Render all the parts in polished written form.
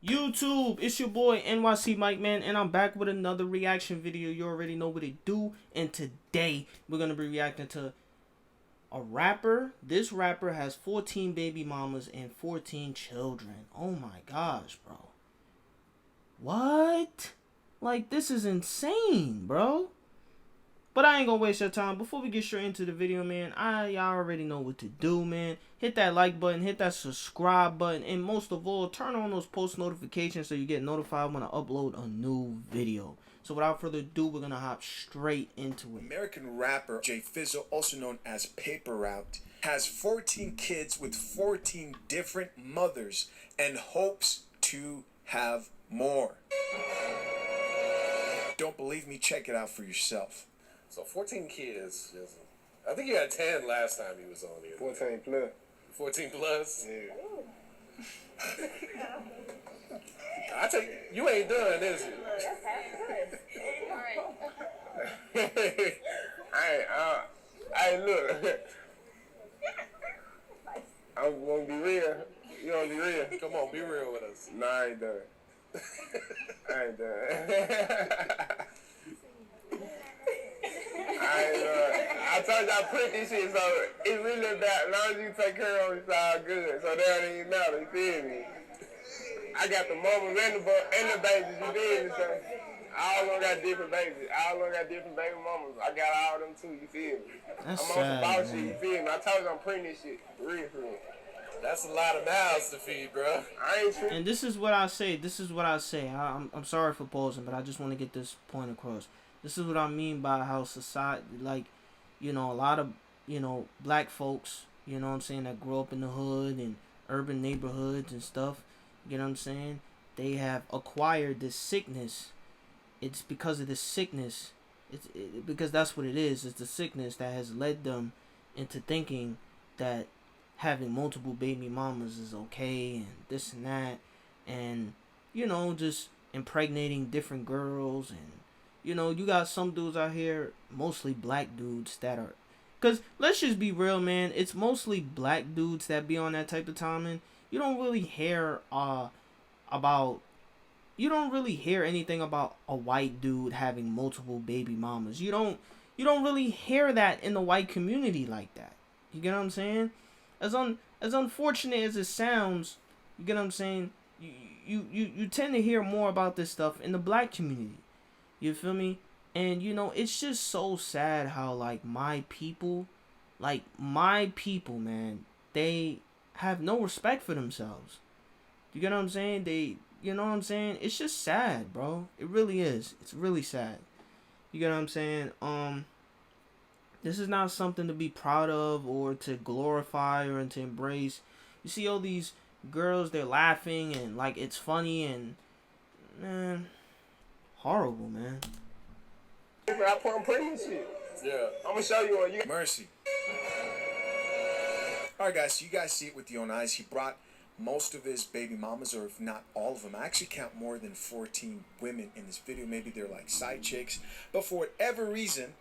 YouTube, it's your boy NYC Mike Man, and I'm back with another reaction video. You already know what it do, and today we're gonna be reacting to a rapper. This rapper has 14 baby mamas and 14 children. Oh my gosh, bro. What? Like, this is insane, bro. But I ain't gonna waste your time. Before we get straight into the video, man, y'all already know what to do, man. Hit that like button, hit that subscribe button, and most of all, turn on those post notifications so you get notified when I upload a new video. So without further ado, we're gonna hop straight into it. American rapper Jay Fizzle, also known as Paper Route, has 14 kids with 14 different mothers and hopes to have more. Don't believe me? Check it out for yourself. So 14 kids. I think you had 10 last time he was on here. 14 plus. 14 plus? Yeah. I tell you, you ain't done, is you? Hey, look. I'm gonna be real. You gonna be real? Come on, be real with us. Nah, I ain't done. I ain't done. I told you I put this shit, so it's really about, as long as you take care of it, it's all good. So that don't even matter, you feel me? I got the mamas and the babies, you feel me? So all of them got different babies. All of them got different baby mamas. I got all of them too, you feel me? That's I'm on sad, some boss man. shit, you feel me? I told you I'm printing this shit, real for real. That's a lot of mouths to feed, bro. I ain't tripping. And this is what I say. I'm sorry for pausing, but I just want to get this point across. This is what I mean by how society, like, you know, a lot of, you know, black folks, you know what I'm saying, that grow up in the hood and urban neighborhoods and stuff, you know what I'm saying, they have acquired this sickness. It's because of this sickness, because that's what it is. It's the sickness that has led them into thinking that having multiple baby mamas is okay and this and that, and, you know, just impregnating different girls. And you know, you got some dudes out here, mostly black dudes, that are, because let's just be real, man, it's mostly black dudes that be on that type of timing. You don't really hear anything about a white dude having multiple baby mamas. You don't really hear that in the white community like that. You get what I'm saying? As unfortunate as it sounds, you get what I'm saying? You tend to hear more about this stuff in the black community. You feel me? And, you know, it's just so sad how, like, my people, man, they have no respect for themselves. You get what I'm saying? You know what I'm saying? It's just sad, bro. It really is. It's really sad. You get what I'm saying? This is not something to be proud of or to glorify or to embrace. You see all these girls, they're laughing and, like, it's funny and, man, horrible, man. I'm printing this shit. Yeah. I'm gonna show you what you Mercy. Alright guys, so you guys see it with your own eyes. He brought most of his baby mamas, or if not all of them. I actually count more than 14 women in this video. Maybe they're like side chicks. But for whatever reason,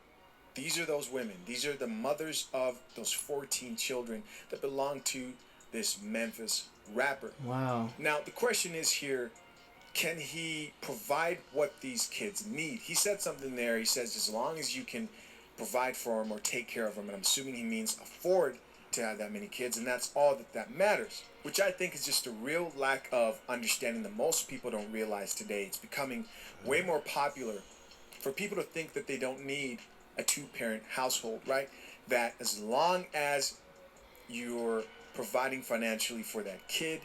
these are those women. These are the mothers of those 14 children that belong to this Memphis rapper. Wow. Now, the question is here, can he provide what these kids need? He said something there. He says, as long as you can provide for them or take care of them, and I'm assuming he means afford to have that many kids, and that's all that matters, which I think is just a real lack of understanding that most people don't realize today. It's becoming way more popular for people to think that they don't need a two-parent household, right? That as long as you're providing financially for that kid,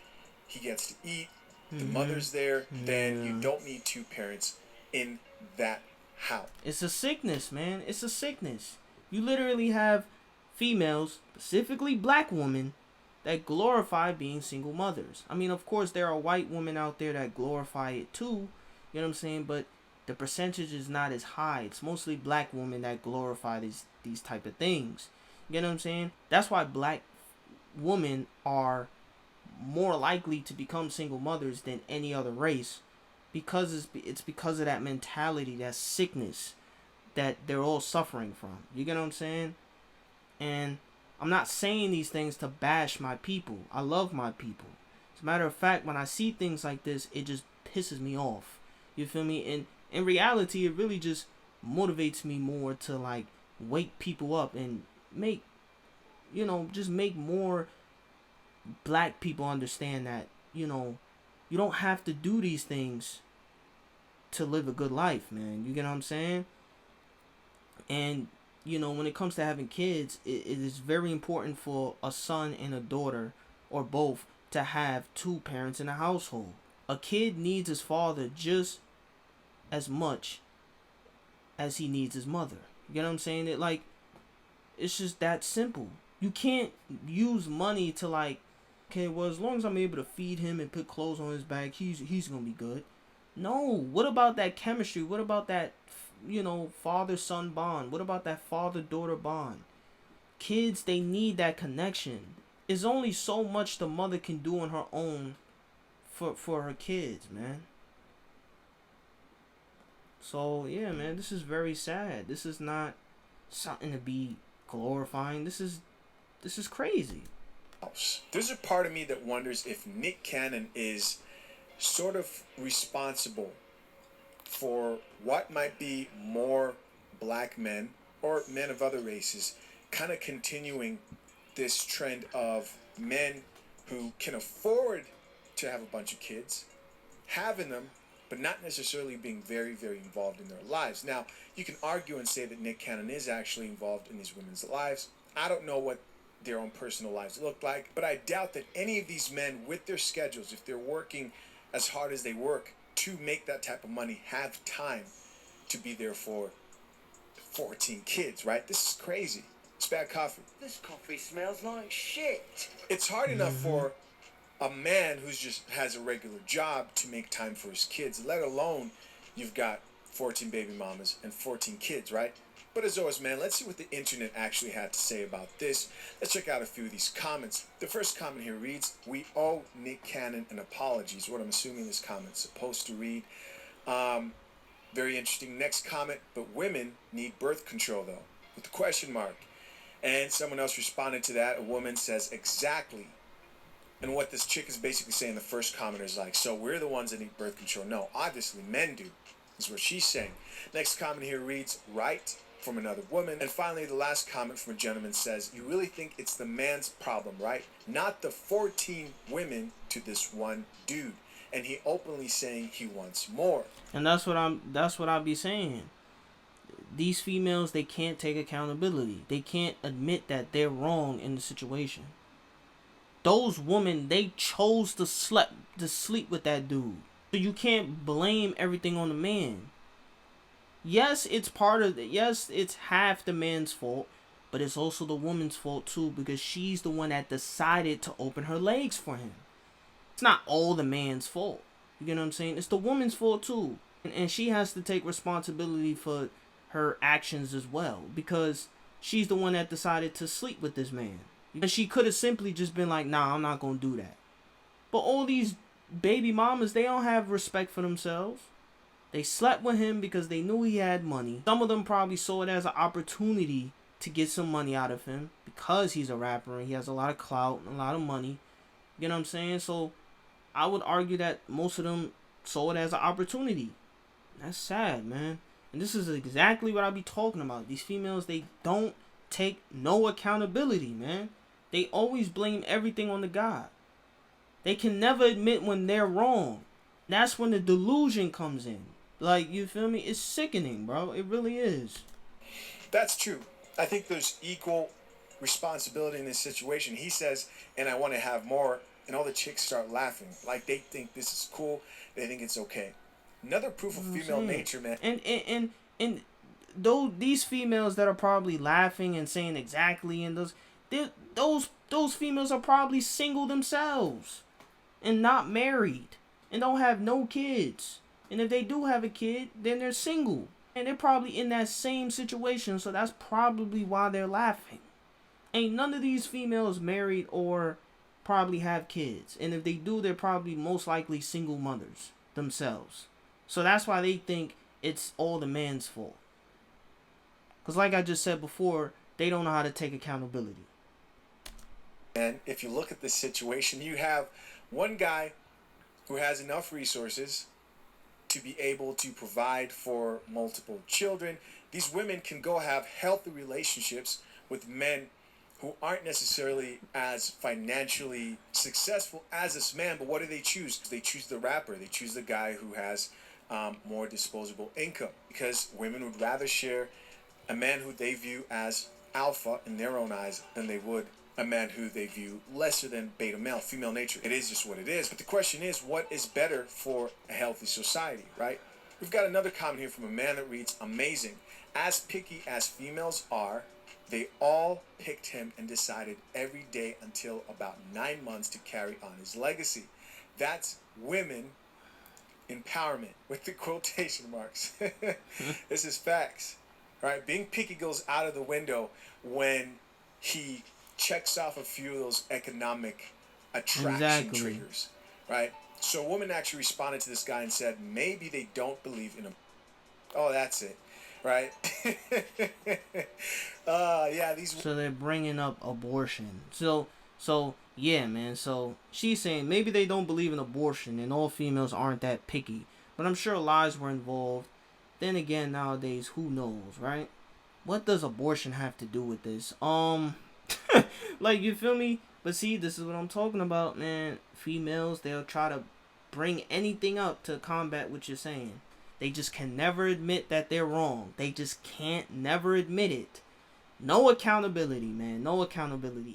he gets to eat, the mother's there, then you don't need two parents in that house. It's a sickness, man. It's a sickness. You literally have females, specifically black women, that glorify being single mothers. I mean, of course, there are white women out there that glorify it too, you know what I'm saying? But the percentage is not as high. It's mostly black women that glorify these type of things. You know what I'm saying? That's why black women are more likely to become single mothers than any other race, because it's because of that mentality, that sickness that they're all suffering from. You get what I'm saying? And I'm not saying these things to bash my people. I love my people. As a matter of fact, when I see things like this, it just pisses me off. You feel me? And in reality, it really just motivates me more to like wake people up and make, just make more black people understand that, you don't have to do these things to live a good life, man. You get what I'm saying? And, when it comes to having kids, it is very important for a son and a daughter, or both, to have two parents in the household. A kid needs his father just as much as he needs his mother. You get what I'm saying? It's just that simple. You can't use money to like, okay, well, as long as I'm able to feed him and put clothes on his back, he's gonna be good. No, what about that chemistry? What about that, father-son bond? What about that father-daughter bond? Kids, they need that connection. There's only so much the mother can do on her own for her kids, man. So, yeah, man, this is very sad. This is not something to be glorifying. This is crazy. There's a part of me that wonders if Nick Cannon is sort of responsible for what might be more black men or men of other races kind of continuing this trend of men who can afford to have a bunch of kids, having them, but not necessarily being very, very involved in their lives. Now, you can argue and say that Nick Cannon is actually involved in these women's lives. I don't know what their own personal lives look like, but I doubt that any of these men with their schedules, if they're working as hard as they work to make that type of money, have time to be there for 14 kids, right? This is crazy. It's bad coffee. This coffee smells like shit. It's hard enough for a man who's just has a regular job to make time for his kids, let alone you've got 14 baby mamas and 14 kids, right? But as always, man, let's see what the internet actually had to say about this. Let's check out a few of these comments. The first comment here reads, "We owe Nick Cannon an apology," is what I'm assuming this comment's supposed to read. Very interesting. Next comment, "But women need birth control, though," with the question mark. And someone else responded to that. A woman says, "Exactly." And what this chick is basically saying, the first commenter is like, so we're the ones that need birth control. No, obviously men do, is what she's saying. Next comment here reads, "Right," from another woman. And finally, the last comment from a gentleman says, "You really think it's the man's problem, right? Not the 14 women to this one dude. And he openly saying he wants more." And that's what I'll be saying. These females, they can't take accountability. They can't admit that they're wrong in the situation. Those women, they chose to sleep with that dude. So you can't blame everything on the man. Yes, it's it's half the man's fault, but it's also the woman's fault too, because she's the one that decided to open her legs for him. It's not all the man's fault. You get what I'm saying? It's the woman's fault too. And she has to take responsibility for her actions as well, because she's the one that decided to sleep with this man. And she could have simply just been like, nah, I'm not going to do that. But all these baby mamas, they don't have respect for themselves. They slept with him because they knew he had money. Some of them probably saw it as an opportunity to get some money out of him because he's a rapper and he has a lot of clout and a lot of money. You know what I'm saying? So I would argue that most of them saw it as an opportunity. That's sad, man. And this is exactly what I be talking about. These females, they don't take no accountability, man. They always blame everything on the guy. They can never admit when they're wrong. That's when the delusion comes in. Like, you feel me? It's sickening, bro. It really is. That's true. I think there's equal responsibility in this situation. He says, "And I want to have more," and all the chicks start laughing. Like, they think this is cool. They think it's okay. Another proof of female nature, man. And though these females that are probably laughing and saying exactly, and those females are probably single themselves and not married and don't have no kids. And if they do have a kid, then they're single. And they're probably in that same situation, so that's probably why they're laughing. Ain't none of these females married or probably have kids. And if they do, they're probably most likely single mothers themselves. So that's why they think it's all the man's fault. Because like I just said before, they don't know how to take accountability. And if you look at this situation, you have One guy who has enough resources to be able to provide for multiple children. These women can go have healthy relationships with men who aren't necessarily as financially successful as this man, but what do they choose? They choose the rapper. They choose the guy who has more disposable income, because women would rather share a man who they view as alpha in their own eyes than they would a man who they view lesser than beta male, female nature. It is just what it is. But the question is, what is better for a healthy society, right? We've got another comment here from a man that reads, amazing. As picky as females are, they all picked him and decided every day until about 9 months to carry on his legacy. That's women empowerment with the quotation marks. This is facts, right? Being picky goes out of the window when he checks off a few of those economic attraction triggers, right? So a woman actually responded to this guy and said, maybe they don't believe in him. Oh, that's it, right? Yeah, these. So they're bringing up abortion. So yeah, man. So she's saying maybe they don't believe in abortion and all females aren't that picky. But I'm sure lies were involved. Then again, nowadays, who knows, right? What does abortion have to do with this? Like, you feel me? But see, this is what I'm talking about, man. Females, they'll try to bring anything up to combat what you're saying. They just can never admit that they're wrong. They just can't never admit it. No accountability, man. No accountability.